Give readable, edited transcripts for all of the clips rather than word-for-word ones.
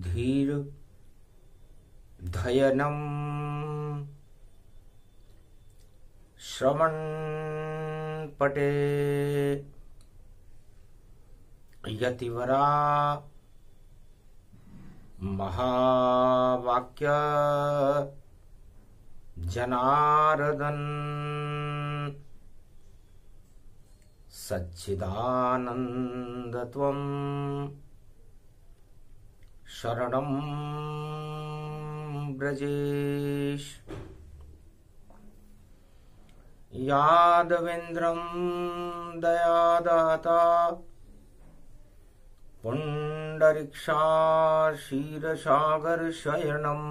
धीर धयनम श्रवण पटे यतिवरा महावाक्य जनार्दन सच्चिदानन्दत्वं शरणं ब्रजेश। यादवेन्द्रं दयादाता पुंडरीक्षा क्षीरसागर शयनं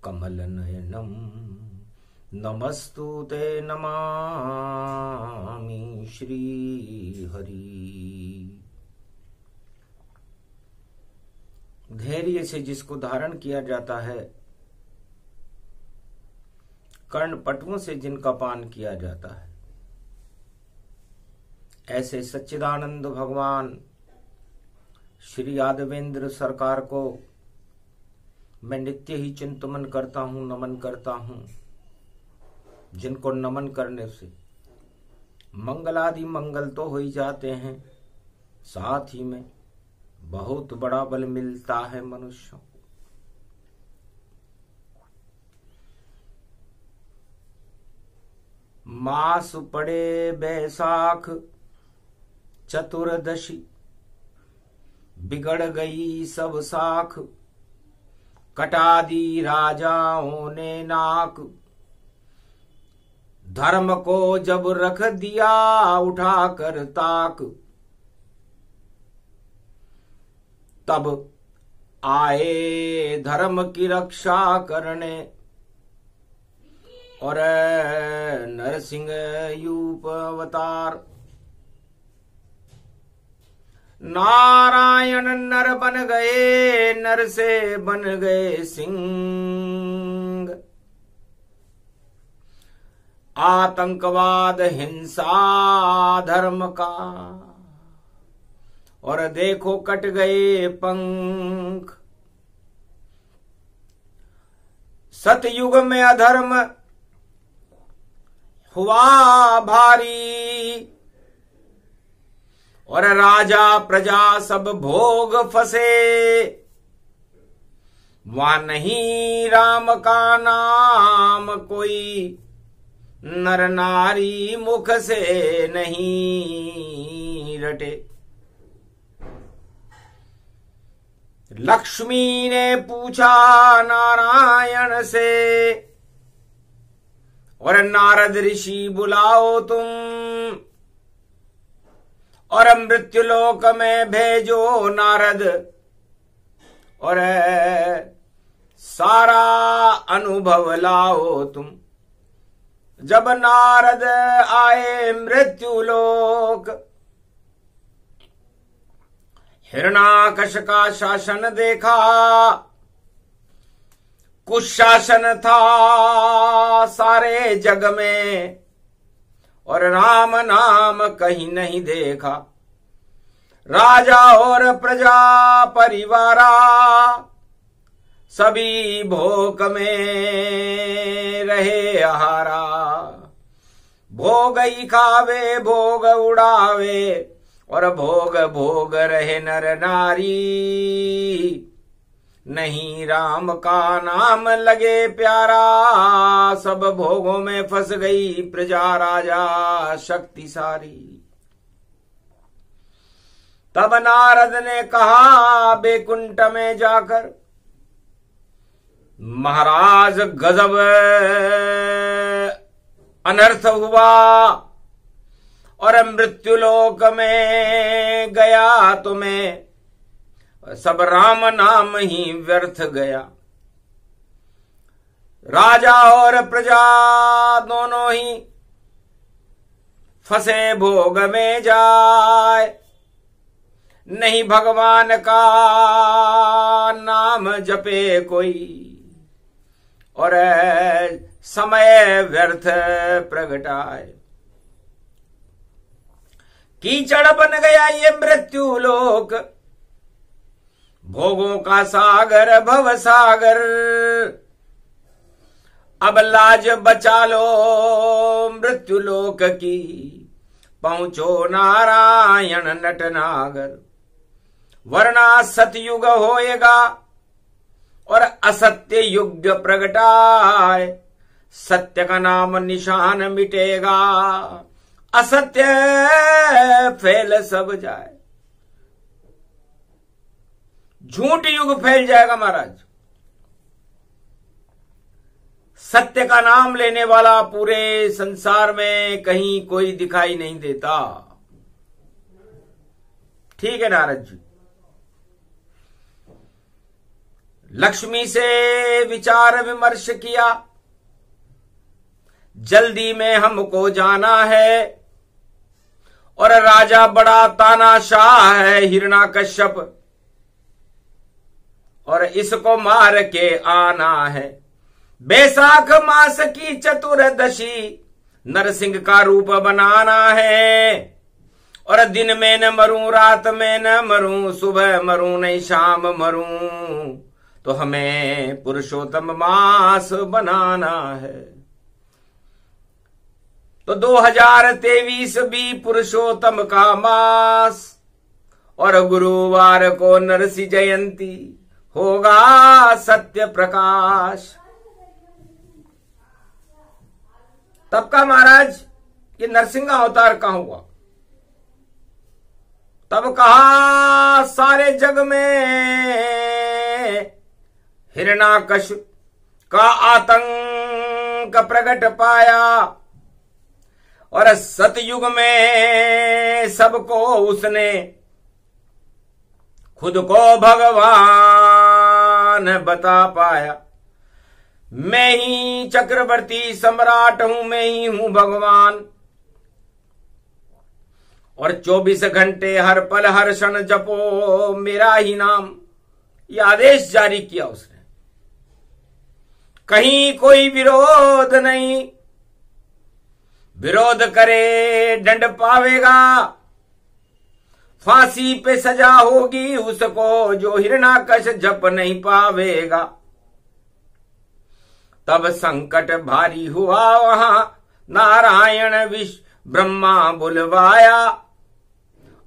कमलनयनं नमस्तुते नमामि श्रीहरि। धैर्य से जिसको धारण किया जाता है, कर्णपटुओं से जिनका पान किया जाता है, ऐसे सच्चिदानंद भगवान श्री यादवेंद्र सरकार को मैं नित्य ही चिंतन करता हूं, नमन करता हूं, जिनको नमन करने से मंगलादि मंगल तो हो ही जाते हैं, साथ ही में बहुत बड़ा बल मिलता है मनुष्यों को। मास पड़े बैसाख चतुर्दशी, बिगड़ गई सब साख, कटा दी राजाओं ने नाक। धर्म को जब रख दिया उठा कर ताक, तब आए धर्म की रक्षा करने और नरसिंह यूप अवतार। नारायण नर बन गए, नर से बन गए सिंह। आतंकवाद हिंसा धर्म का, और देखो कट गए पंख। सतयुग में अधर्म हुआ भारी, और राजा प्रजा सब भोग फंसे। वहां नहीं राम का नाम कोई, नर नारी मुख से नहीं रटे। लक्ष्मी ने पूछा नारायण से, और नारद ऋषि बुलाओ तुम, और मृत्युलोक में भेजो नारद, और सारा अनुभव लाओ तुम। जब नारद आए मृत्युलोक, हिरण्याकश का शासन देखा। कुछ शासन था सारे जग में, और राम नाम कहीं नहीं देखा। राजा और प्रजा परिवारा सभी भोग में रहे आहारा। भोग ही खावे भोग उड़ावे, और भोग भोग रहे नर नारी। नहीं राम का नाम लगे प्यारा, सब भोगों में फंस गई प्रजा राजा शक्ति सारी। तब नारद ने कहा बैकुंठ में जाकर, महाराज गजब अनर्थ हुआ, और मृत्युलोक में गया तुम्हें, सब राम नाम ही व्यर्थ गया। राजा और प्रजा दोनों ही फंसे भोग में जाए। नहीं भगवान का नाम जपे कोई, और समय व्यर्थ प्रगटाए। कीचड़ बन गया ये मृत्यु लोक, भोगों का सागर भव सागर। अब लाज बचा लो मृत्यु लोक की, पहुंचो नारायण नटनागर। वरना सतयुग होएगा और असत्य युग प्रगटाए, सत्य का नाम निशान मिटेगा, असत्य फैल सब जाए। झूठ युग फैल जाएगा महाराज। सत्य का नाम लेने वाला पूरे संसार में कहीं कोई दिखाई नहीं देता। ठीक है नारद जी। लक्ष्मी से विचार विमर्श किया, जल्दी में हमको जाना है, और राजा बड़ा तानाशाह है हिरण्याकश्यप, और इसको मार के आना है। बैसाख मास की चतुर्दशी नरसिंह का रूप बनाना है, और दिन में न मरूं रात में न मरूं, सुबह मरूं नहीं शाम मरूं, तो हमें पुरुषोत्तम मास बनाना है। तो 2023 भी पुरुषोत्तम का मास, और गुरुवार को नरसी जयंती होगा सत्य प्रकाश। तब का महाराज ये नरसिंह अवतार कहां हुआ? तब कहा सारे जग में हिरण्याकश्यप का आतंक प्रकट पाया, और सतयुग में सबको उसने खुद को भगवान बता पाया। मैं ही चक्रवर्ती सम्राट हूं, मैं ही हूं भगवान, और 24 घंटे हर पल हर क्षण जपो मेरा ही नाम, यह आदेश जारी किया उसने। कहीं कोई विरोध नहीं, विरोध करे दंड पावेगा, फांसी पे सजा होगी उसको जो हिरण्याकश्यप जप नहीं पावेगा। तब संकट भारी हुआ वहां, नारायण विष्णु ब्रह्मा बुलवाया,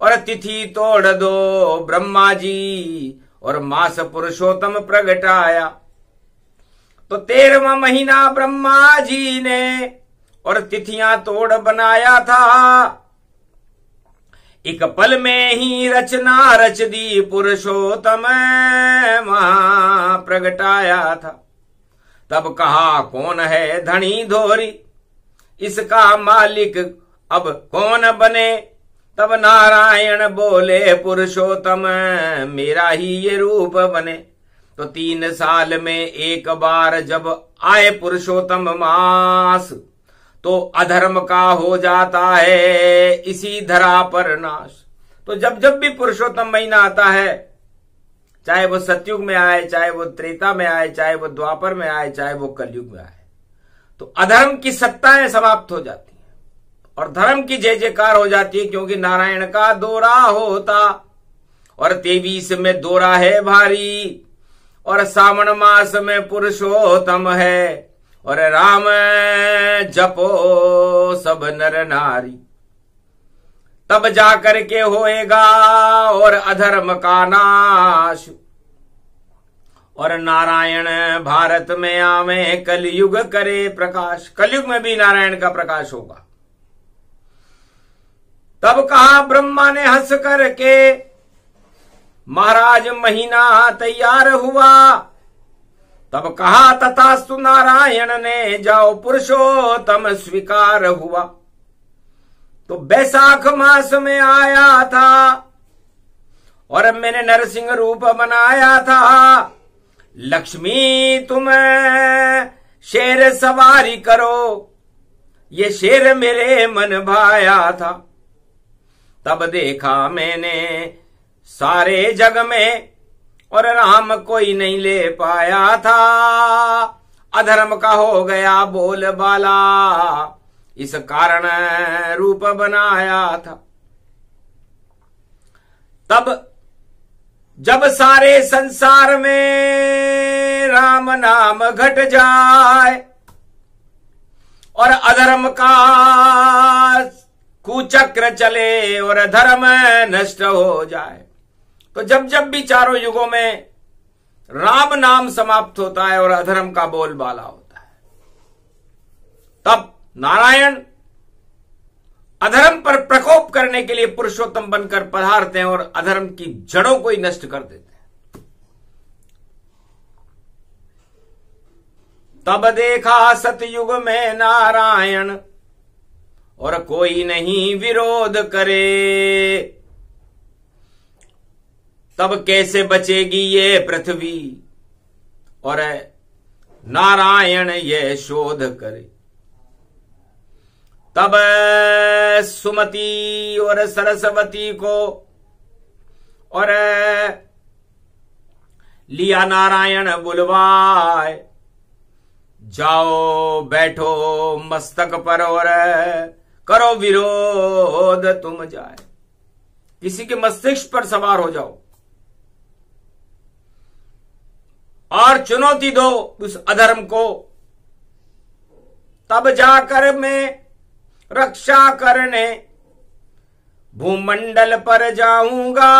और तिथि तोड़ दो ब्रह्मा जी, और मास पुरुषोत्तम प्रगटाया। तो 13वां महीना ब्रह्मा जी ने और तिथियां तोड़ बनाया था, एक पल में ही रचना रच दी पुरुषोत्तम वहां प्रगटाया था। तब कहा कौन है धनी धोरी, इसका मालिक अब कौन बने? तब नारायण बोले पुरुषोत्तम मेरा ही ये रूप बने। तो 3 साल में एक बार जब आए पुरुषोत्तम मास, तो अधर्म का हो जाता है इसी धरा पर नाश। तो जब जब भी पुरुषोत्तम महीना आता है, चाहे वो सतयुग में आए, चाहे वो त्रेता में आए, चाहे वो द्वापर में आए, चाहे वो कलयुग में आए, तो अधर्म की सत्ताएं समाप्त हो जाती हैं और धर्म की जय जयकार हो जाती है, क्योंकि नारायण का दोरा होता। और 23 में दोरा है भारी, और सावन मास में पुरुषोत्तम है, और राम जपो सब नर नारी। तब जाकर के होएगा और अधर्म का नाश, और नारायण भारत में आवे कलयुग करे प्रकाश। कलयुग में भी नारायण का प्रकाश होगा। तब कहा ब्रह्मा ने हंस करके, महाराज महीना तैयार हुआ। तब कहा तथास्तु नारायण ने, जाओ पुरुषोत्तम स्वीकार हुआ। तो बैसाख मास में आया था और मैंने नरसिंह रूप बनाया था। लक्ष्मी तुम शेर सवारी करो, ये शेर मेरे मन भाया था। तब देखा मैंने सारे जग में, और राम कोई नहीं ले पाया था। अधर्म का हो गया बोलबाला, इस कारण रूप बनाया था। तब जब सारे संसार में राम नाम घट जाए और अधर्म का कुचक्र चले और धर्म नष्ट हो जाए, तो जब जब भी चारों युगों में राम नाम समाप्त होता है और अधर्म का बोलबाला होता है, तब नारायण अधर्म पर प्रकोप करने के लिए पुरुषोत्तम बनकर पधारते हैं और अधर्म की जड़ों को ही नष्ट कर देते हैं। तब देखा सतयुग में नारायण और कोई नहीं विरोध करे, तब कैसे बचेगी ये पृथ्वी और नारायण ये शोध करे। तब सुमति और सरस्वती को और लिया नारायण बुलवाए, जाओ बैठो मस्तक पर और करो विरोध तुम जाए। किसी के मस्तिष्क पर सवार हो जाओ और चुनौती दो उस अधर्म को, तब जाकर मैं रक्षा करने भूमंडल पर जाऊंगा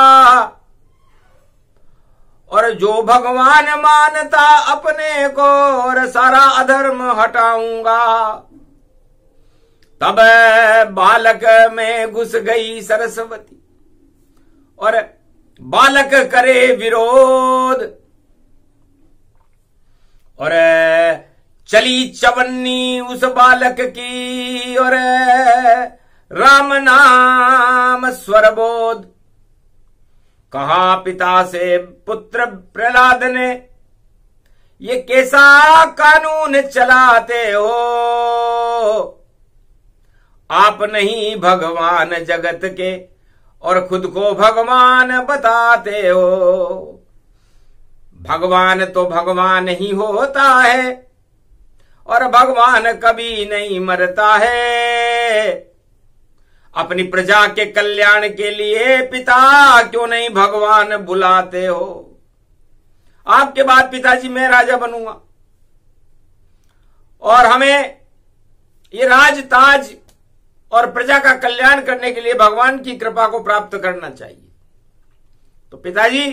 और जो भगवान मानता अपने को और सारा अधर्म हटाऊंगा। तब बालक में घुस गई सरस्वती और बालक करे विरोध और चली चवन्नी उस बालक की और राम नाम स्वरबोध। कहा पिता से पुत्र प्रहलाद ने, ये कैसा कानून चलाते हो, आप नहीं भगवान जगत के और खुद को भगवान बताते हो। भगवान तो भगवान ही होता है और भगवान कभी नहीं मरता है। अपनी प्रजा के कल्याण के लिए पिता क्यों नहीं भगवान बुलाते हो। आपके बाद पिताजी मैं राजा बनूंगा और हमें ये राज ताज और प्रजा का कल्याण करने के लिए भगवान की कृपा को प्राप्त करना चाहिए। तो पिताजी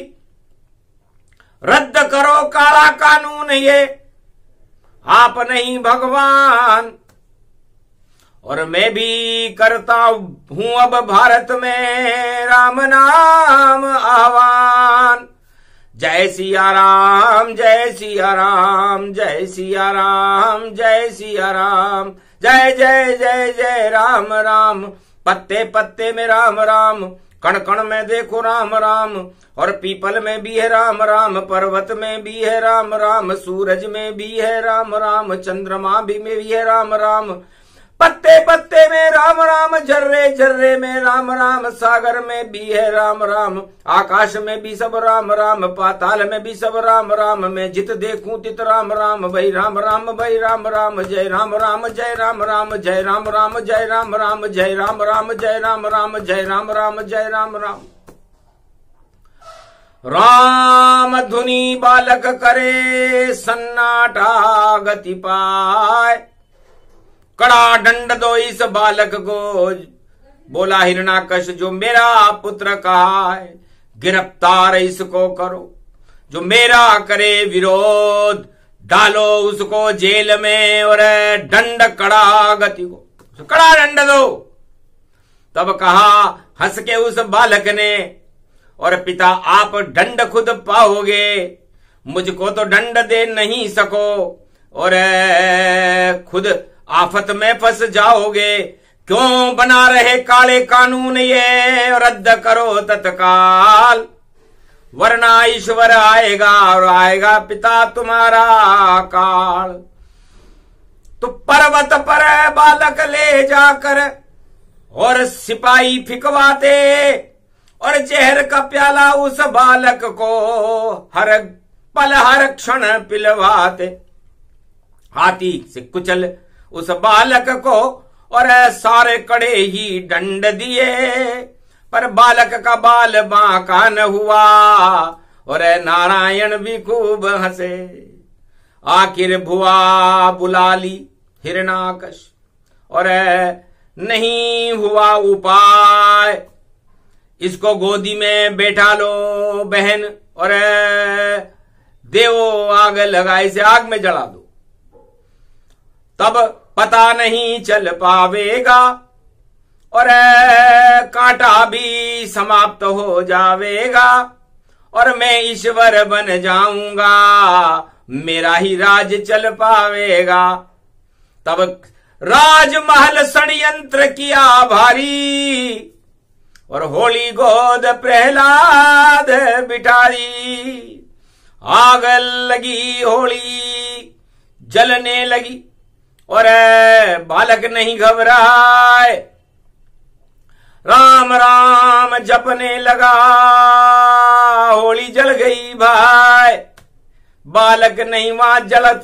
रद्द करो काला कानून, ये आप नहीं भगवान और मैं भी करता हूं अब भारत में राम नाम आह्वान। जय सिया राम जय सिया राम जय सिया राम जय सिया राम, जय जय जय जय राम राम। पत्ते पत्ते में राम राम, कण कण में देखो राम राम, और पीपल में भी है राम राम, पर्वत में भी है राम राम, सूरज में भी है राम राम, चंद्रमा भी में भी है राम राम। पत्ते पत्ते में राम राम, झर्रे झर्रे में राम राम, सागर में भी है राम राम, आकाश में भी सब राम राम, पाताल में भी सब राम राम। मैं जित देखूं तित राम राम, भाई राम राम भाई राम राम। जय राम राम जय राम राम, जय राम राम जय राम राम, जय राम राम जय राम राम, जय राम राम जय राम राम। राम धुनी बालक करे सन्नाटा गति पाए, कड़ा दंड दो इस बालक को। बोला हिरणाकश जो मेरा पुत्र कहा है, गिरफ्तार इसको करो। जो मेरा करे विरोध, डालो उसको जेल में और दंड कड़ा गति को, कड़ा दंड दो। तब कहा हंस के उस बालक ने, और पिता आप दंड खुद पाओगे, मुझको तो दंड दे नहीं सको और खुद आफत में फंस जाओगे। क्यों बना रहे काले कानून ये, रद्द करो तत्काल, वरना ईश्वर आएगा और आएगा पिता तुम्हारा काल। तो पर्वत पर बालक ले जाकर और सिपाही फिकवाते, और जहर का प्याला उस बालक को हर पल हर क्षण पिलवाते। हाथी से कुचल उस बालक को और सारे कड़े ही दंड दिए, पर बालक का बाल बांका न हुआ और नारायण भी खूब हंसे। आखिर भुआ बुला ली हिरणाकश और नहीं हुआ उपाय। इसको गोदी में बैठा लो बहन और देवो आग लगाए से आग में जला दो, तब पता नहीं चल पावेगा और कांटा भी समाप्त हो जावेगा और मैं ईश्वर बन जाऊंगा, मेरा ही राज चल पावेगा। तब राजमहल षड्यंत्र किया भारी और होली गोद प्रहलाद बिठारी। आग लगी होली जलने लगी और बालक नहीं घबराए, राम राम जपने लगा। होली जल गई भाई, बालक नहीं वहां जलत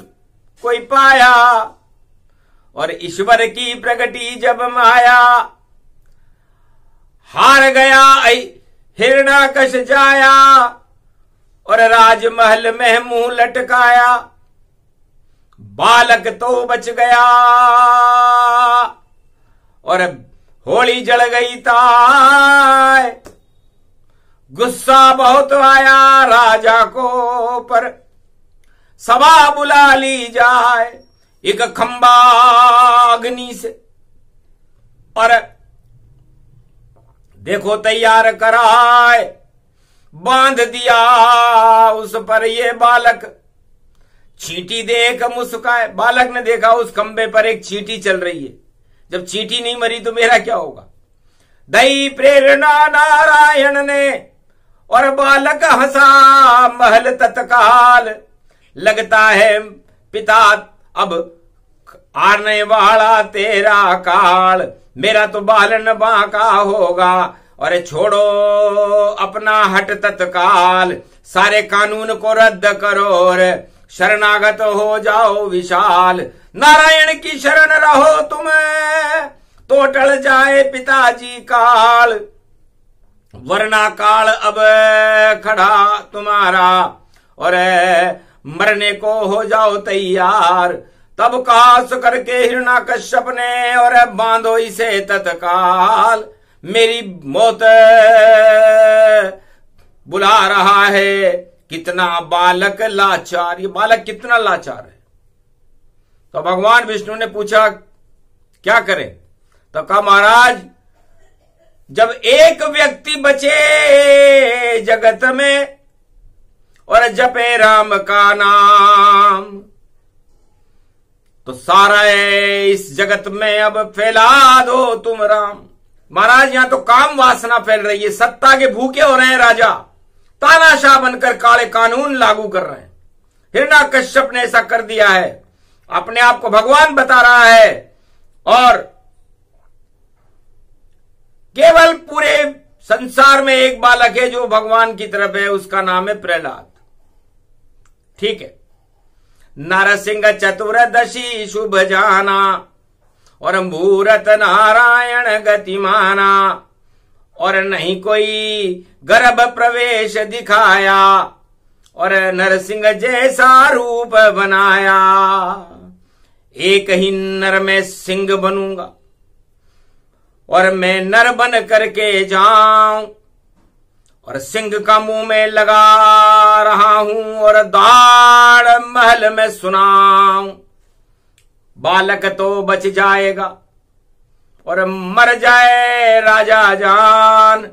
कोई पाया और ईश्वर की प्रगति जब माया। हार गया हिरणाकश जाया और राजमहल में मुंह लटकाया। बालक तो बच गया और होली जल गई ताय। गुस्सा बहुत आया राजा को, पर सभा बुला ली जाए एक खंबा अग्नि से और देखो तैयार कराए। बांध दिया उस पर ये बालक, चींटी देख मुस्काए। बालक ने देखा उस खंबे पर एक चींटी चल रही है, जब चींटी नहीं मरी तो मेरा क्या होगा। दई प्रेरणा नारायण ने और बालक हंसा महल तत्काल। लगता है पिता अब आने वाला तेरा काल, मेरा तो बालन बांका होगा और छोड़ो अपना हट तत्काल। सारे कानून को रद्द करो और शरणागत हो जाओ विशाल। नारायण की शरण रहो तुम्हें तो टल जाए पिताजी काल, वरना काल अब खड़ा तुम्हारा और मरने को हो जाओ तैयार। तब कास करके हिरणाकश्यप ने और बांधो इसे तत्काल। मेरी मौत बुला रहा है, कितना बालक लाचार। ये बालक कितना लाचार है। तो भगवान विष्णु ने पूछा क्या करें, तो कहा महाराज जब एक व्यक्ति बचे जगत में और जपे राम का नाम, तो सारा इस जगत में अब फैला दो तुम राम। महाराज यहां तो काम वासना फैल रही है, सत्ता के भूखे हो रहे हैं राजा, तानाशाह बनकर काले कानून लागू कर रहे हैं। हिरणाकश्यप ने ऐसा कर दिया है, अपने आप को भगवान बता रहा है और केवल पूरे संसार में एक बालक है जो भगवान की तरफ है, उसका नाम है प्रहलाद। ठीक है, नरसिंह चतुर्दशी शुभ जाना और मूरत नारायण गतिमाना और नहीं कोई गर्भ प्रवेश दिखाया और नरसिंह जैसा रूप बनाया। एक ही नर में सिंह बनूंगा और मैं नर बन करके जाऊं और सिंह का मुंह में लगा रहा हूं और दाढ़ महल में सुनाऊं। बालक तो बच जाएगा और मर जाए राजा जान।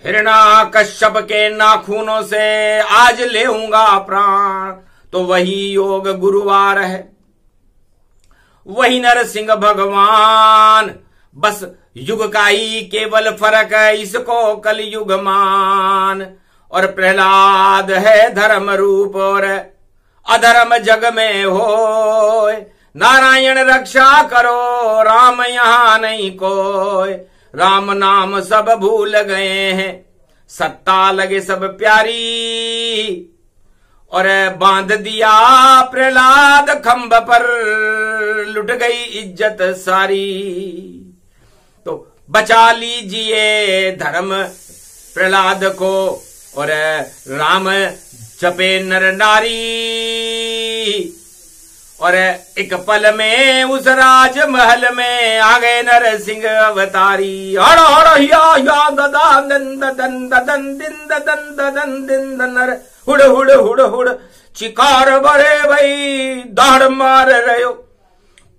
हिरणाकश्यप के नाखूनों से आज लेऊंगा प्राण, तो वही योग गुरुवार है, वही नरसिंह भगवान। बस युग का ही केवल फर्क है, इसको कल युग मान। और प्रहलाद है धर्म रूप और अधर्म जग में हो। नारायण रक्षा करो राम यहां नहीं कोई। राम नाम सब भूल गए हैं, सत्ता लगे सब प्यारी और बांध दिया प्रहलाद खंभ पर, लुट गई इज्जत सारी। तो बचा लीजिए धर्म प्रहलाद को, और राम जपे नर नारी, और एक पल में उस राजमहल में आ गए नरसिंह अवतारी। हड़ हड़ या ददा दन दन दन दिन दन दन दिन नर हुड़ हुड़ हुड़ हुड़ चिकार बड़े भई दाढ़ मार रहे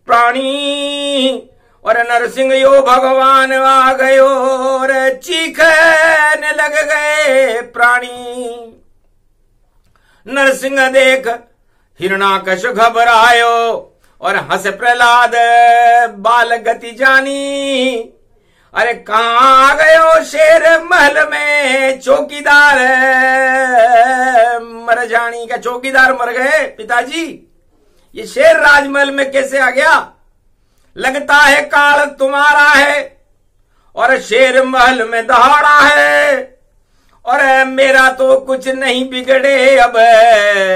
प्राणी, और नरसिंह यो भगवान आ गयो और चीखने लग गए प्राणी। नरसिंह देख हिरणाकश घबरायो और हंस प्रहलाद बाल गति जानी। अरे कहाँ गयो शेर महल में चौकीदार मर जानी। क्या चौकीदार मर गए पिताजी? ये शेर राजमहल में कैसे आ गया? लगता है काल तुम्हारा है और शेर महल में दहाड़ा है, और मेरा तो कुछ नहीं बिगड़े, अब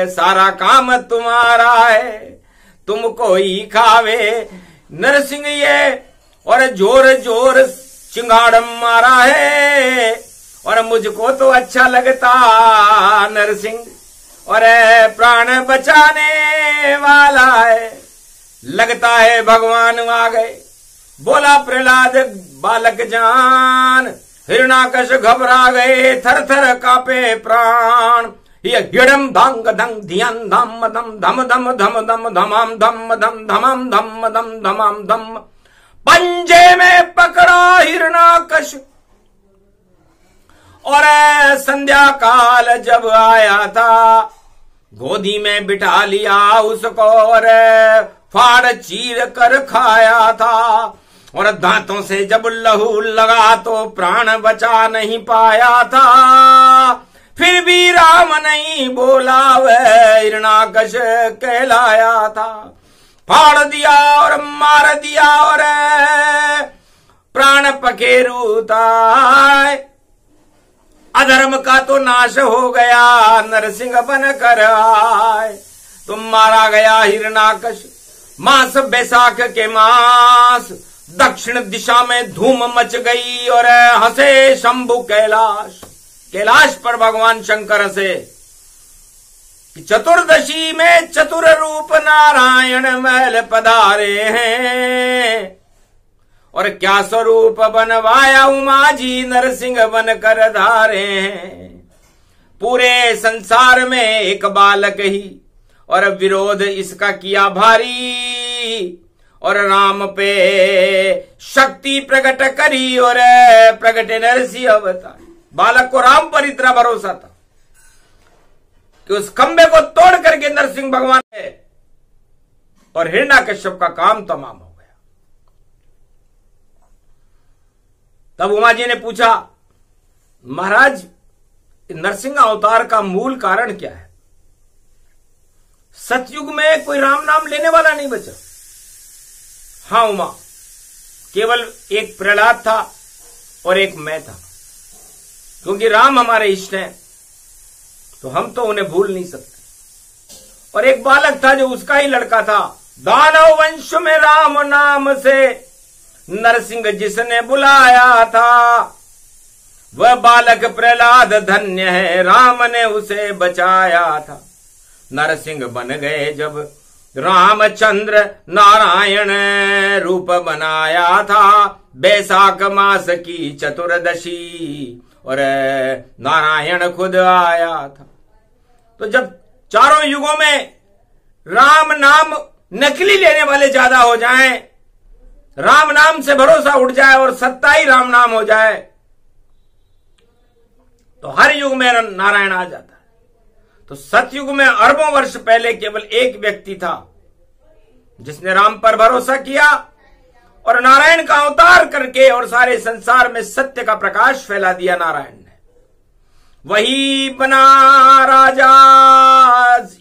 सारा काम तुम्हारा है, तुमको ही खावे। नरसिंह ये और जोर जोर चिंगाड़ मारा है, और मुझको तो अच्छा लगता नरसिंह, और प्राण बचाने वाला है, लगता है भगवान आ गए। बोला प्रहलाद बालक जान। हिरणाकश घबरा गए, थर थर कांपे प्राण। ये हिड़म धंग धंग धियन धम धम धम धम धम धम धमाम धम धम धमाम धम धम धमाम धम। पंजे में पकड़ा हिरणाकश, और संध्या काल जब आया था गोदी में बिठा लिया उसको, और फाड़ चीर कर खाया था, और दांतों से जब लहू लगा तो प्राण बचा नहीं पाया था। फिर भी राम नहीं बोला, वह हिरणाकश कहलाया था। फाड़ दिया और मार दिया और प्राण पखेरूता। अधर्म का तो नाश हो गया, नरसिंह बन कर आए। तो मारा गया हिरणाकश मास बैसाख के मास। दक्षिण दिशा में धूम मच गई और हंसे शंभु कैलाश। कैलाश पर भगवान शंकर हंसे। चतुर्दशी में चतुर रूप नारायण महल पधारे हैं, और क्या स्वरूप बनवाया उमा जी नरसिंह बन कर धारे हैं। पूरे संसार में एक बालक ही, और विरोध इसका किया भारी, और राम पे शक्ति प्रकट करी, और प्रकट नरसिंह अवतार। बालक को राम पर इतना भरोसा था कि उस खंबे को तोड़ करके नरसिंह भगवान है, और हिरण्याकश्यप का काम तमाम हो गया। तब उमा जी ने पूछा, महाराज नरसिंह अवतार का मूल कारण क्या है? सतयुग में कोई राम नाम लेने वाला नहीं बचा। हाँ उमा, केवल एक प्रहलाद था और एक मैं था, क्योंकि राम हमारे इष्ट हैं तो हम तो उन्हें भूल नहीं सकते। और एक बालक था जो उसका ही लड़का था। दानव वंश में राम नाम से नरसिंह जिसने बुलाया था, वह बालक प्रहलाद धन्य है, राम ने उसे बचाया था। नरसिंह बन गए जब रामचंद्र नारायण रूप बनाया था। बैसाख मास की चतुर्दशी और नारायण खुद आया था। तो जब चारों युगों में राम नाम नकली लेने वाले ज्यादा हो जाएं, राम नाम से भरोसा उठ जाए और सत्ता ही राम नाम हो जाए, तो हर युग में नारायण आ जाता है। तो सतयुग में अरबों वर्ष पहले केवल एक व्यक्ति था जिसने राम पर भरोसा किया और नारायण का अवतार करके और सारे संसार में सत्य का प्रकाश फैला दिया नारायण ने। वही बना राजा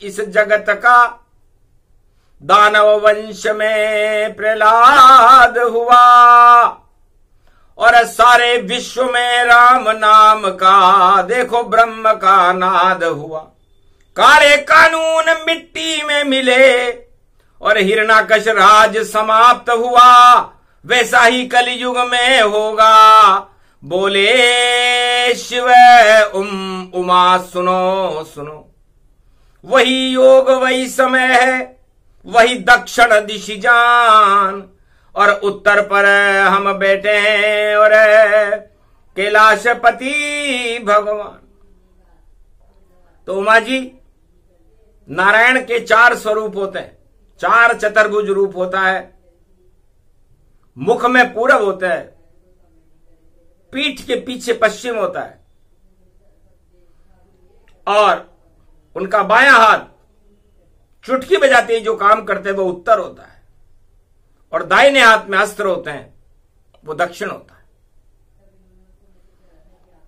इस जगत का। दानव वंश में प्रहलाद हुआ और सारे विश्व में राम नाम का देखो ब्रह्म का नाद हुआ। काले कानून मिट्टी में मिले और हिरणाकश राज समाप्त हुआ। वैसा ही कलयुग में होगा। बोले शिव उमा सुनो सुनो, वही योग वही समय है, वही दक्षिण दिशि जान, और उत्तर पर हम बैठे हैं और कैलाशपति भगवान। तो उमा जी, नारायण के 4 स्वरूप होते हैं, 4 चतुर्भुज रूप होता है। मुख में पूरब होता है, पीठ के पीछे पश्चिम होता है, और उनका बायां हाथ चुटकी बजाते ही जो काम करते हैं वो उत्तर होता है, और दाहिने हाथ में अस्त्र होते हैं, वो दक्षिण होता है।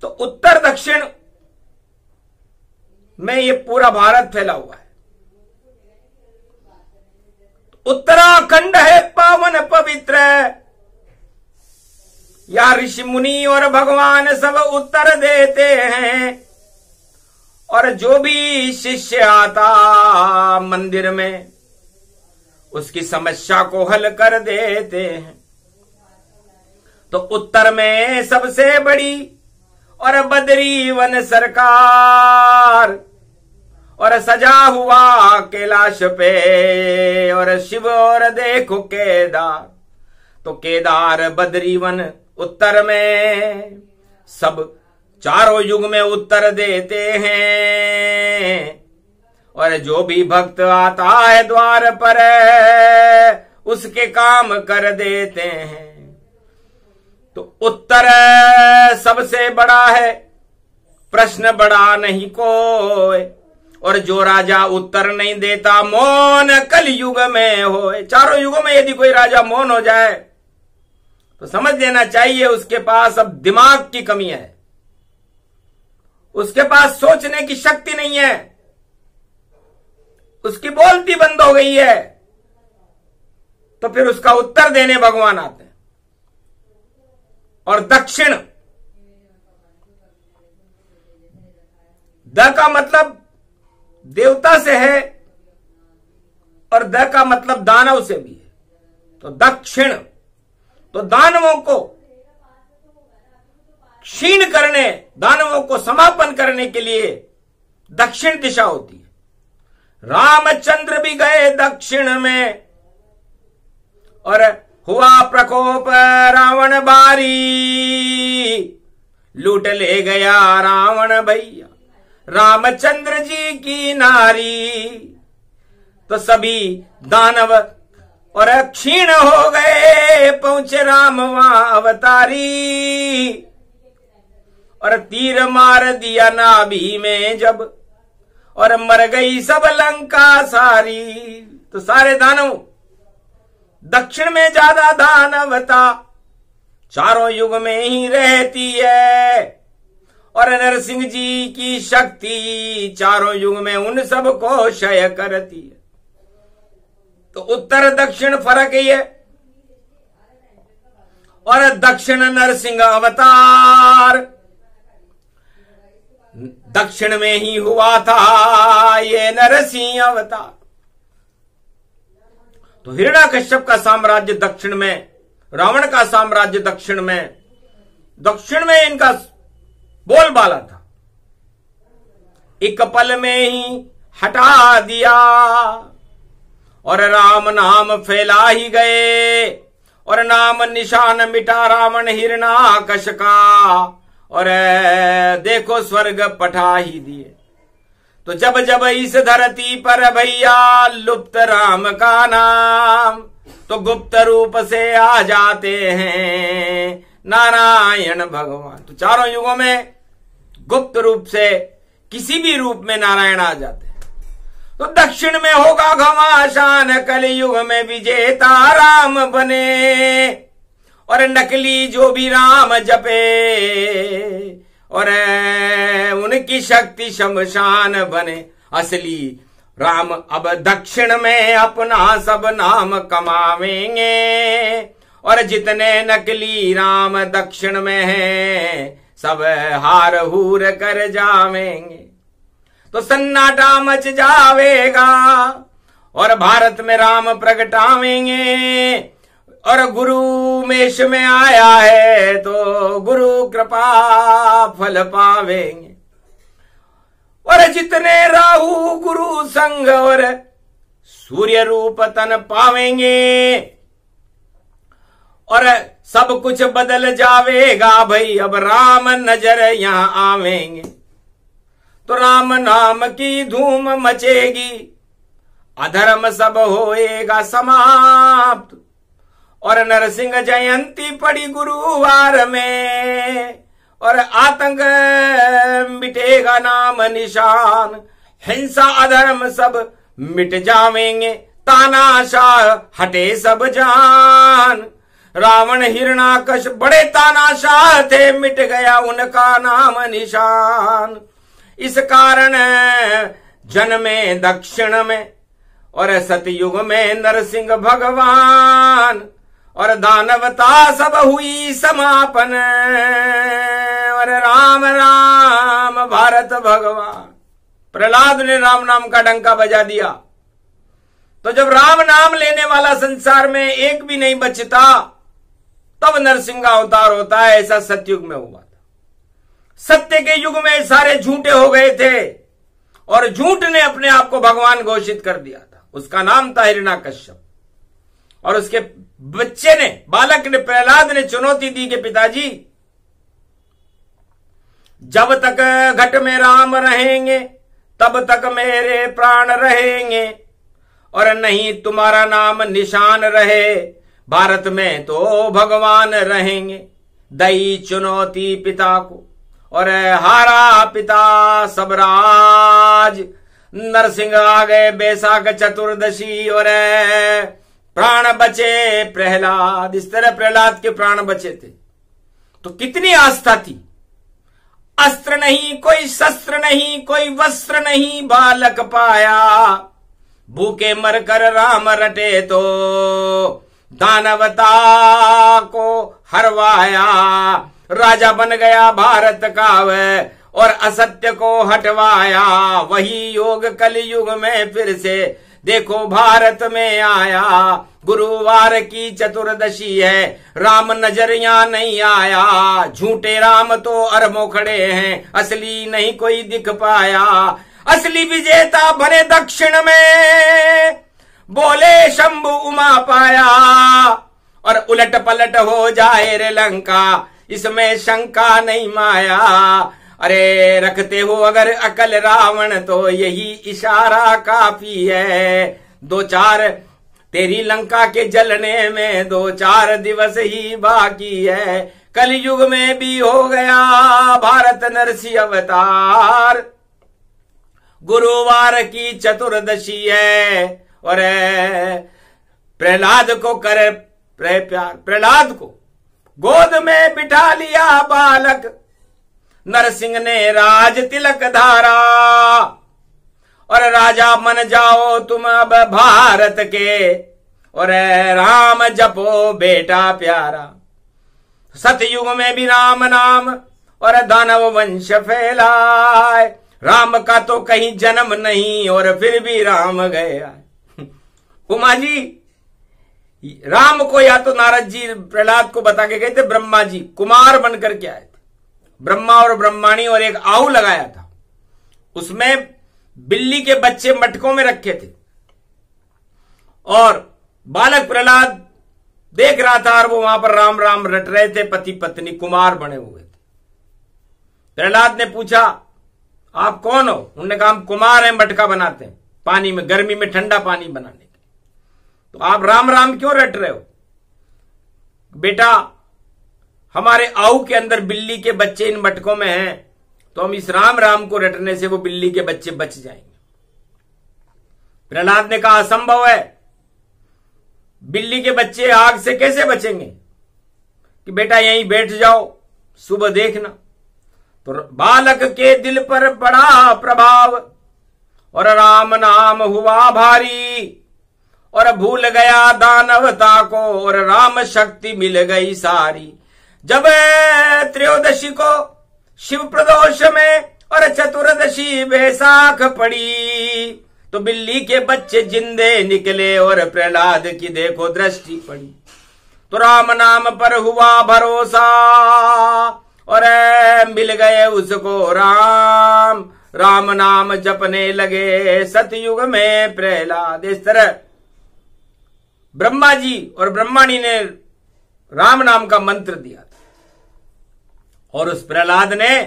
तो उत्तर दक्षिण में ये पूरा भारत फैला हुआ है। उत्तराखंड है पावन पवित्र, या ऋषि मुनि और भगवान सब उत्तर देते हैं, और जो भी शिष्य आता मंदिर में उसकी समस्या को हल कर देते हैं। तो उत्तर में सबसे बड़ी और बद्री वन सरकार, और सजा हुआ कैलाश पे और शिव और देखो केदार। तो केदार बद्री वन उत्तर में, सब चारों युग में उत्तर देते हैं, और जो भी भक्त आता है द्वार पर उसके काम कर देते हैं। तो उत्तर सबसे बड़ा है, प्रश्न बड़ा नहीं कोई, और जो राजा उत्तर नहीं देता मौन कल युग में होए। चारों युगों में यदि कोई राजा मौन हो जाए तो समझ लेना चाहिए उसके पास अब दिमाग की कमी है, उसके पास सोचने की शक्ति नहीं है, उसकी बोलती बंद हो गई है। तो फिर उसका उत्तर देने भगवान आते हैं। और दक्षिण, द का मतलब देवता से है, और द का मतलब दानव से भी है। तो दक्षिण, तो दानवों को क्षीण करने, दानवों को समापन करने के लिए दक्षिण दिशा होती है। रामचंद्र भी गए दक्षिण में, और हुआ प्रकोप रावण बारी, लूट ले गया रावण भैया रामचंद्र जी की नारी। तो सभी दानव और क्षीण हो गए, पहुंचे राम वहां अवतारी, और तीर मार दिया नाभि में जब, और मर गई सब लंका सारी। तो सारे दानव, दक्षिण में ज्यादा दानवता चारों युग में ही रहती है, और नरसिंह जी की शक्ति चारों युग में उन सब को क्षय करती है। तो उत्तर दक्षिण फर्क ही है। और दक्षिण नरसिंह अवतार दक्षिण में ही हुआ था ये नरसिंह अवतार। तो हिरण्याकश्यप का साम्राज्य दक्षिण में, रावण का साम्राज्य दक्षिण में, दक्षिण में इनका बोलबाला था। एक पल में ही हटा दिया, और राम नाम फैला ही गए, और नाम निशान मिटा रावण हिरण्याकश का, और देखो स्वर्ग पठा ही दिए। तो जब जब इस धरती पर भैया लुप्त राम का नाम, तो गुप्त रूप से आ जाते हैं नारायण भगवान। तो चारों युगों में गुप्त रूप से किसी भी रूप में नारायण आ जाते हैं। तो दक्षिण में होगा घमासान, कलयुग में विजेता राम बने, और नकली जो भी राम जपे, और उनकी शक्ति शमशान बने। असली राम अब दक्षिण में अपना सब नाम कमावेंगे, और जितने नकली राम दक्षिण में हैं सब हार हूर कर जावेंगे। तो सन्नाटा मच जावेगा, और भारत में राम प्रगटावेंगे, और गुरु मेष में आया है तो गुरु कृपा फल पावेंगे। और जितने राहु गुरु संग और सूर्य रूप तन पावेंगे, और सब कुछ बदल जावेगा भाई, अब राम नजर यहां आवेंगे तो राम नाम की धूम मचेगी, अधर्म सब होएगा समाप्त। और नरसिंह जयंती पड़ी गुरुवार में, और आतंक मिटेगा नाम निशान, हिंसा अधर्म सब मिट जावेंगे, तानाशाह हटे सब जान। रावण हिरणाकश बड़े तानाशाह थे, मिट गया उनका नाम निशान। इस कारण जन्मे दक्षिण में और सतयुग में नरसिंह भगवान, और दानवता सब हुई समापन, और राम राम भारत भगवान। प्रहलाद ने राम नाम का डंका बजा दिया, तो जब राम नाम लेने वाला संसार में एक भी नहीं बचता, तब नरसिंह अवतार होता है। ऐसा सतयुग में हुआ था। सत्य के युग में सारे झूठे हो गए थे, और झूठ ने अपने आप को भगवान घोषित कर दिया था। उसका नाम था हिरण्याकश्यप, और उसके बच्चे ने, बालक ने, प्रहलाद ने चुनौती दी कि पिताजी, जब तक घट में राम रहेंगे तब तक मेरे प्राण रहेंगे, और नहीं तुम्हारा नाम निशान रहे भारत में तो भगवान रहेंगे। दई चुनौती पिता को, और हारा पिता सब राज। नरसिंह आ गए बैसाख चतुर्दशी, और प्राण बचे प्रहलाद। इस तरह प्रहलाद के प्राण बचे थे। तो कितनी आस्था थी। अस्त्र नहीं, कोई शस्त्र नहीं, कोई वस्त्र नहीं, बालक पाया, भूखे मरकर राम रटे तो दानवता को हरवाया। राजा बन गया भारत का वह, और असत्य को हटवाया। वही योग कलयुग में फिर से देखो भारत में आया। गुरुवार की चतुर्दशी है, राम नजर यहां नहीं आया। झूठे राम तो अरबों खड़े हैं, असली नहीं कोई दिख पाया। असली विजेता बने दक्षिण में, बोले शंभु उमा पाया। और उलट पलट हो जाए रे लंका, इसमें शंका नहीं माया। अरे रखते हो अगर अकल रावण, तो यही इशारा काफी है। 2-4 तेरी लंका के जलने में 2-4 दिवस ही बाकी है। कलयुग में भी हो गया भारत नरसिंह अवतार। गुरुवार की चतुर्दशी है, और प्रहलाद को करे प्यार। प्रहलाद को गोद में बिठा लिया बालक, नरसिंह ने राज तिलक धारा। और राजा मन जाओ तुम अब भारत के, और राम जपो बेटा प्यारा। सतयुग में भी राम नाम, और दानव वंश फैलाए। राम का तो कहीं जन्म नहीं, और फिर भी राम गया। उमा जी, राम को या तो नारद जी प्रहलाद को बता के गए थे, ब्रह्मा जी कुमार बनकर के आए थे। ब्रह्मा और ब्रह्माणी और एक आऊ लगाया था, उसमें बिल्ली के बच्चे मटकों में रखे थे। और बालक प्रहलाद देख रहा था, और वो वहां पर राम राम रट रहे थे। पति पत्नी कुमार बने हुए थे। प्रहलाद ने पूछा, आप कौन हो? उन्होंने कहा, हम कुमार हैं, मटका बनाते हैं पानी में, गर्मी में ठंडा पानी बनाने के। तो आप राम राम क्यों रट रहे हो? बेटा, हमारे आऊ के अंदर बिल्ली के बच्चे इन मटकों में हैं, तो हम इस राम राम को रटने से वो बिल्ली के बच्चे बच जाएंगे। प्रहलाद ने कहा, असंभव है, बिल्ली के बच्चे आग से कैसे बचेंगे? कि बेटा यहीं बैठ जाओ, सुबह देखना। तो बालक के दिल पर पड़ा प्रभाव, और राम नाम हुआ भारी। और भूल गया दानवता को, और राम शक्ति मिल गई सारी। जब त्रयोदशी को शिव प्रदोष में और चतुर्दशी बैसाख पड़ी, तो बिल्ली के बच्चे जिंदे निकले, और प्रहलाद की देखो दृष्टि पड़ी। तो राम नाम पर हुआ भरोसा और मिल गए उसको राम। राम नाम जपने लगे सतयुग में प्रहलाद। इस तरह ब्रह्मा जी और ब्रह्माणी ने राम नाम का मंत्र दिया था और उस प्रहलाद ने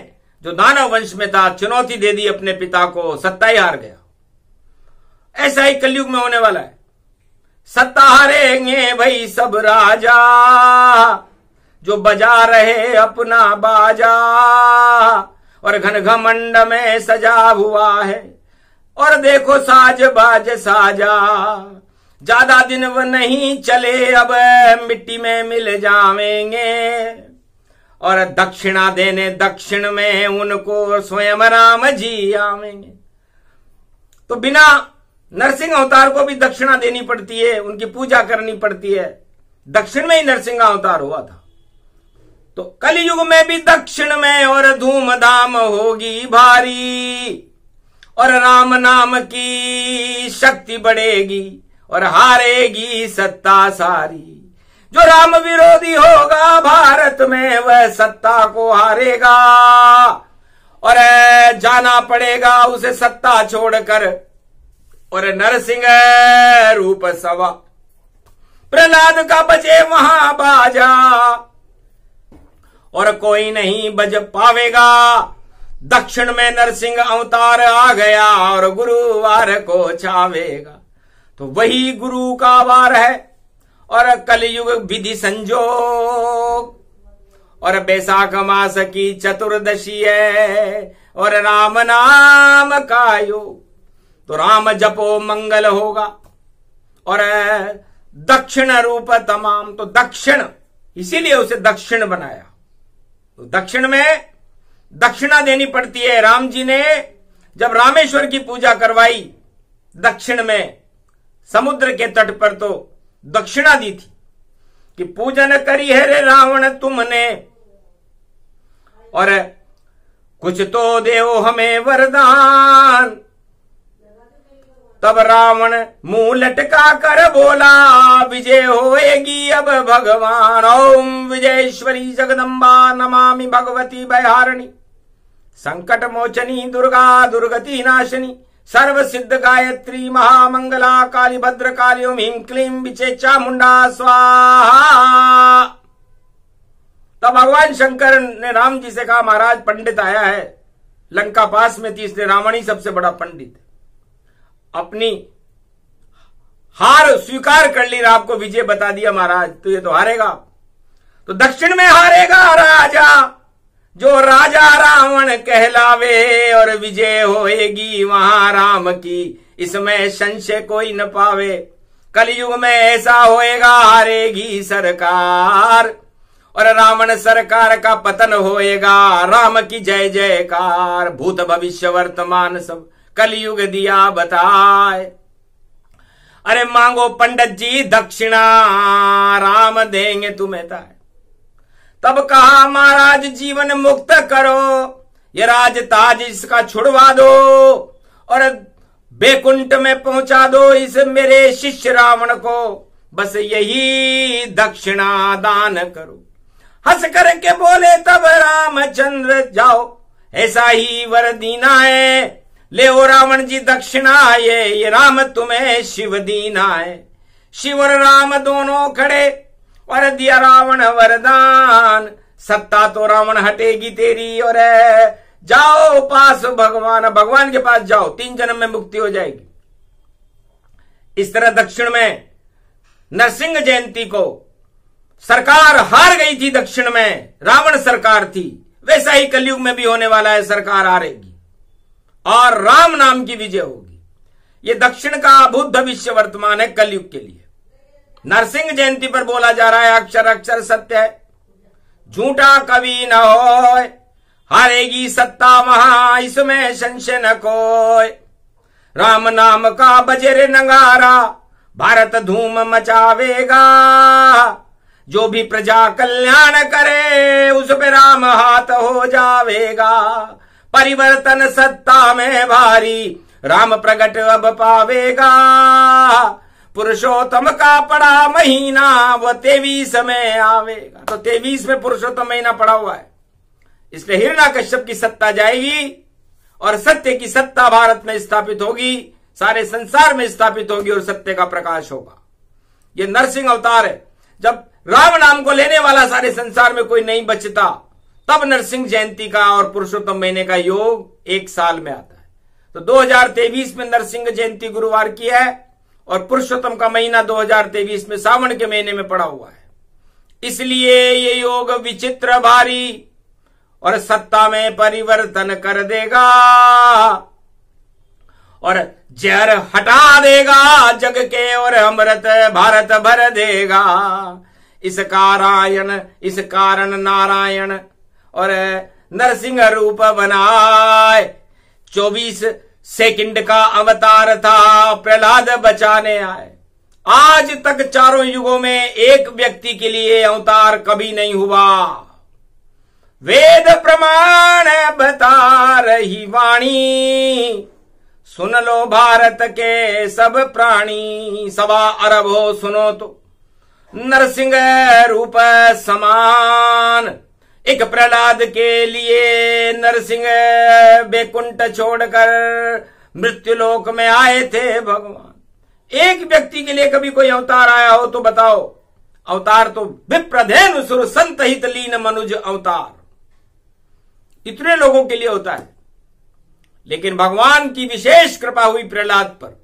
जो दानव वंश में था चुनौती दे दी अपने पिता को, सत्ता ही हार गया। ऐसा ही कलयुग में होने वाला है। सत्ता हारेंगे भाई सब राजा, जो बजा रहे अपना बाजा और घन घमंड में सजा हुआ है। और देखो साज बाज साजा, ज्यादा दिन वो नहीं चले अब मिट्टी में मिल जावेंगे। और दक्षिणा देने दक्षिण में उनको स्वयं राम जी आवेंगे। तो बिना नरसिंह अवतार को भी दक्षिणा देनी पड़ती है, उनकी पूजा करनी पड़ती है। दक्षिण में ही नरसिंह अवतार हुआ था। तो कलयुग में भी दक्षिण में और धूमधाम होगी भारी और राम नाम की शक्ति बढ़ेगी और हारेगी सत्ता सारी। जो राम विरोधी होगा भारत में वह सत्ता को हारेगा और जाना पड़ेगा उसे सत्ता छोड़कर और नरसिंह रूप सवा। प्रहलाद का बजे वहां बाजा और कोई नहीं बज पावेगा। दक्षिण में नरसिंह अवतार आ गया और गुरुवार को छावेगा। तो वही गुरु का वार है और कलयुग विधि संजोग और बैसाख मास की चतुर्दशी है और राम नाम का योग। तो राम जपो मंगल होगा और दक्षिण रूप तमाम। तो दक्षिण इसीलिए उसे दक्षिण बनाया। तो दक्षिण में दक्षिणा देनी पड़ती है। राम जी ने जब रामेश्वर की पूजा करवाई दक्षिण में समुद्र के तट पर, तो दक्षिणा दी थी कि पूजन करी है रे रावण तुमने और कुछ तो देओ हमें वरदान। तब रावण मुंह लटका कर बोला विजय होएगी अब भगवान। ओम विजयेश्वरी जगदम्बा नमामि भगवती भयहारिणी, संकट मोचनी दुर्गा दुर्गति नाशिनी, सर्व सिद्ध गायत्री महामंगला काली भद्र काली ओम ह्रीं क्लीं विचे चामुंडा स्वाहा। तब भगवान शंकर ने राम जी से कहा महाराज पंडित आया है, लंका पास में थी इसलिए रावण ही सबसे बड़ा पंडित है। अपनी हार स्वीकार कर ली, आपको विजय बता दिया महाराज, तो ये तो हारेगा। तो दक्षिण में हारेगा राजा जो राजा रावण कहलावे और विजय होएगी वहां राम की, इसमें संशय कोई न पावे। कलयुग में ऐसा होएगा हारेगी सरकार और रावण सरकार का पतन होएगा। राम की जय जयकार, भूत भविष्य वर्तमान सब कलयुग दिया बताए। अरे मांगो पंडित जी दक्षिणा राम देंगे तुम्हें ताय। तब कहा महाराज जीवन मुक्त करो, ये राज ताज इसका छुड़वा दो और बैकुंठ में पहुंचा दो इस मेरे शिष्य रावण को, बस यही दक्षिणा दान करो। हंस करके बोले तब रामचंद्र जाओ ऐसा ही वर दीना है, ले ओ रावण जी दक्षिणा ये राम तुम्हें शिव दीना है। शिव और राम दोनों खड़े और दिया रावण वरदान, सत्ता तो रावण हटेगी तेरी और जाओ पास भगवान के पास जाओ, 3 जन्म में मुक्ति हो जाएगी। इस तरह दक्षिण में नरसिंह जयंती को सरकार हार गई थी, दक्षिण में रावण सरकार थी, वैसा ही कलयुग में भी होने वाला है, सरकार हारेगी और राम नाम की विजय होगी। ये दक्षिण का भूत भविष्य वर्तमान है कलयुग के लिए। नरसिंह जयंती पर बोला जा रहा है अक्षर अक्षर सत्य है, झूठा कभी न होए, हारेगी सत्ता वहां इसमें संशय न कोय। राम नाम का बजरे नगारा भारत धूम मचावेगा, जो भी प्रजा कल्याण करे उस पे राम हाथ हो जावेगा। परिवर्तन सत्ता में भारी राम प्रगट अब पावेगा, पुरुषोत्तम का पड़ा महीना वो 23 में आवेगा। तो 23 में पुरुषोत्तम महीना पड़ा हुआ है, इसलिए हिरण्यकश्यप की सत्ता जाएगी और सत्य की सत्ता भारत में स्थापित होगी, सारे संसार में स्थापित होगी और सत्य का प्रकाश होगा। ये नरसिंह अवतार है। जब राम नाम को लेने वाला सारे संसार में कोई नहीं बचता, तब नरसिंह जयंती का और पुरुषोत्तम महीने का योग एक साल में आता है। तो 2023 में नरसिंह जयंती गुरुवार की है और पुरुषोत्तम का महीना 2023 में सावन के महीने में पड़ा हुआ है। इसलिए ये योग विचित्र भारी और सत्ता में परिवर्तन कर देगा और जहर हटा देगा जग के और अमृत भारत भर देगा। इस कारण नारायण और नरसिंह रूप बनाए। 24 सेकंड का अवतार था, प्रहलाद बचाने आए। आज तक चारों युगों में एक व्यक्ति के लिए अवतार कभी नहीं हुआ। वेद प्रमाण बता रही वाणी, सुन लो भारत के सब प्राणी। 1.25 अरब हो सुनो तो नरसिंह रूप समान। एक प्रहलाद के लिए नरसिंह बैकुंठ छोड़कर मृत्युलोक में आए थे भगवान। एक व्यक्ति के लिए कभी कोई अवतार आया हो तो बताओ। अवतार तो विप्रधेनु सुर संत हित लीन मनुज अवतार, इतने लोगों के लिए होता है। लेकिन भगवान की विशेष कृपा हुई प्रहलाद पर,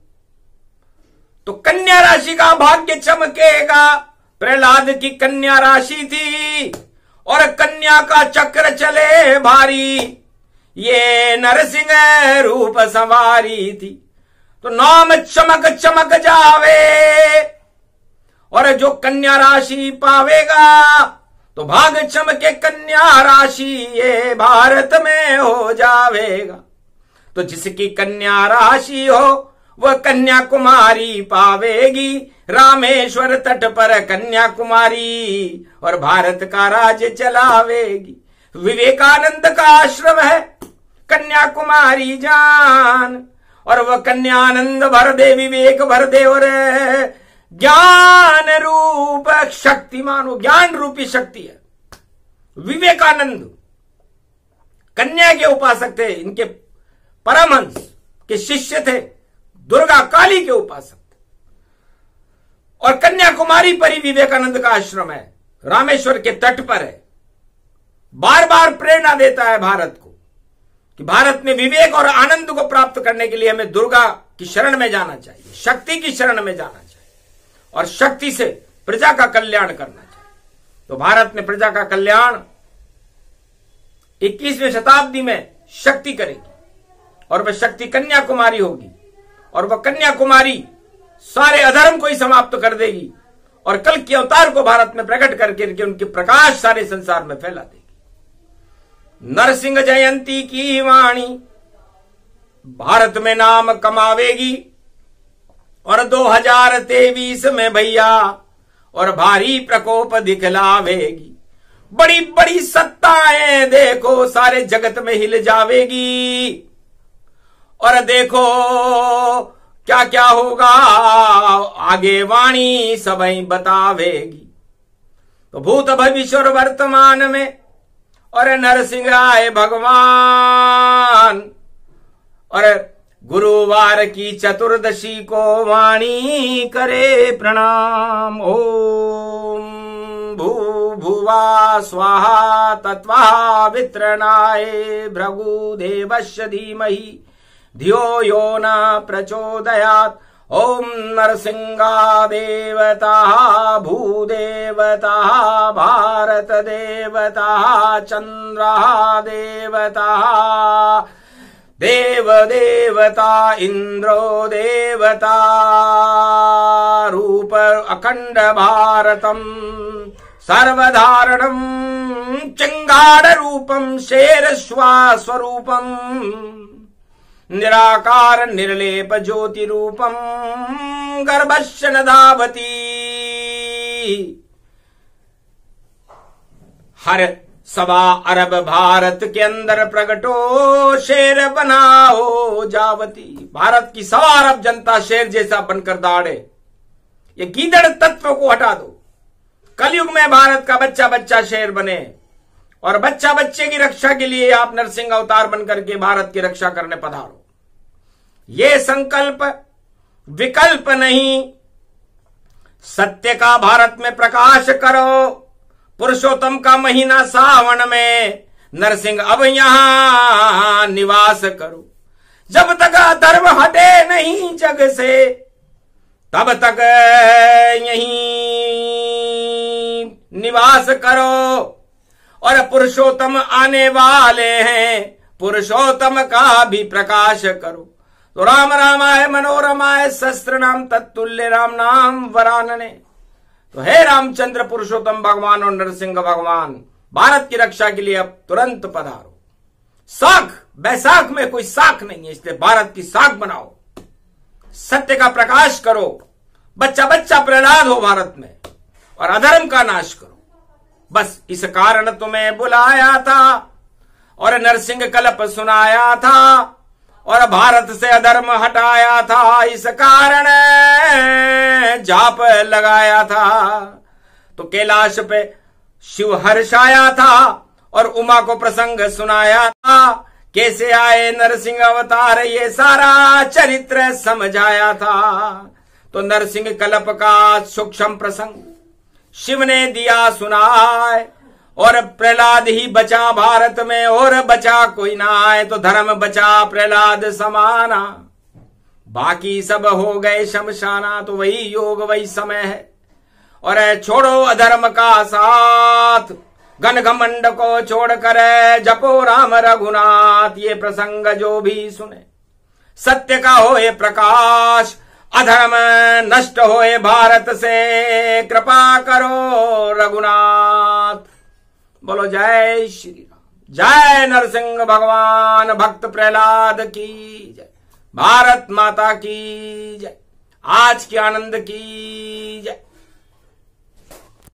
तो कन्या राशि का भाग्य चमकेगा। प्रहलाद की कन्या राशि थी और कन्या का चक्र चले भारी, ये नरसिंह रूप सवारी थी। तो नाम चमक चमक जावे और जो कन्या राशि पावेगा तो भाग चमके कन्या राशि ये भारत में हो जावेगा। तो जिसकी कन्या राशि हो वह कन्याकुमारी पावेगी, रामेश्वर तट पर कन्याकुमारी और भारत का राज्य चलावेगी। विवेकानंद का आश्रम है कन्याकुमारी जान, और वह कन्यानंद भर दे, विवेक भर दे और ज्ञान रूप शक्तिमान, वो ज्ञान रूपी शक्ति है। विवेकानंद कन्या के उपासक थे, इनके परमहंस के शिष्य थे, दुर्गा काली के उपासक थे। और कन्याकुमारी पर ही विवेकानंद का आश्रम है, रामेश्वर के तट पर है। बार बार प्रेरणा देता है भारत को कि भारत में विवेक और आनंद को प्राप्त करने के लिए हमें दुर्गा की शरण में जाना चाहिए, शक्ति की शरण में जाना चाहिए और शक्ति से प्रजा का कल्याण करना चाहिए। तो भारत में प्रजा का कल्याण 21वीं शताब्दी में शक्ति करेगी और वह शक्ति कन्याकुमारी होगी और वह कन्याकुमारी सारे अधर्म को ही समाप्त कर देगी और कल के अवतार को भारत में प्रकट करके उनके प्रकाश सारे संसार में फैला देगी। नरसिंह जयंती की वाणी भारत में नाम कमावेगी और 2023 में भैया और भारी प्रकोप दिखलावेगी। बड़ी बड़ी सत्ताएं देखो सारे जगत में हिल जावेगी और देखो क्या क्या होगा आगे वाणी सबई बतावेगी। तो भूत भविष्य और वर्तमान में और नरसिंह आए भगवान और गुरुवार की चतुर्दशी को वाणी करे प्रणाम। ओम भूभुवा स्वाहा तत्वा वित्रणाय भृगुदेवस्य धीमहि धियो यो न प्रचोदयात्। ओम नरसिंहा देवता भूदेवता भारत देवता चंद्र देवता देव देवता इंद्रो देवता रूप अखंड भारतम सर्वधारणम चिंगाड़ रूपम शेरश्वा स्वरूपम निराकार निर्लेप ज्योति रूपम गर्भस्य न धावती। हर 1.25 अरब भारत के अंदर प्रगटो शेर बनाओ जावती। भारत की 1.25 अरब जनता शेर जैसा बनकर दौड़े ये गीदड़ तत्व को हटा दो। कलयुग में भारत का बच्चा बच्चा शेर बने और बच्चा बच्चे की रक्षा के लिए आप नरसिंह अवतार बनकर के भारत की रक्षा करने पधारो। ये संकल्प विकल्प नहीं, सत्य का भारत में प्रकाश करो। पुरुषोत्तम का महीना सावन में नरसिंह अब यहां निवास करो। जब तक अधर्म हटे नहीं जग से, तब तक यहीं निवास करो। और पुरुषोत्तम आने वाले हैं, पुरुषोत्तम का भी प्रकाश करो। तो राम रामाय मनोरमाय शस्त्र नाम तत्तुल्य राम नाम वरानने। तो हे रामचंद्र पुरुषोत्तम भगवान और नरसिंह भगवान, भारत की रक्षा के लिए अब तुरंत पधारो। साख बैसाख में कोई साख नहीं है, इसलिए भारत की साख बनाओ। सत्य का प्रकाश करो, बच्चा बच्चा प्रहलाद हो भारत में, और अधर्म का नाश करो। बस इस कारण तुम्हें बुलाया था और नरसिंह कल्प सुनाया था और भारत से अधर्म हटाया था। इस कारण जाप लगाया था। तो कैलाश पे शिव हर्षाया था और उमा को प्रसंग सुनाया था। कैसे आए नरसिंह अवतार ये सारा चरित्र समझाया था। तो नरसिंह कल्प का सूक्ष्म प्रसंग शिव ने दिया सुनाए और प्रहलाद ही बचा भारत में और बचा कोई ना आए। तो धर्म बचा प्रहलाद समाना, बाकी सब हो गए शमशाना। तो वही योग वही समय है। और छोड़ो अधर्म का साथ, घन घमंड को छोड़कर जपो राम रघुनाथ। ये प्रसंग जो भी सुने सत्य का होए प्रकाश, अधर्म नष्ट होए भारत से, कृपा करो रघुनाथ। बोलो जय श्री राम, जय नरसिंह भगवान, भक्त प्रहलाद की जय, भारत माता की जय, आज के आनंद की जय।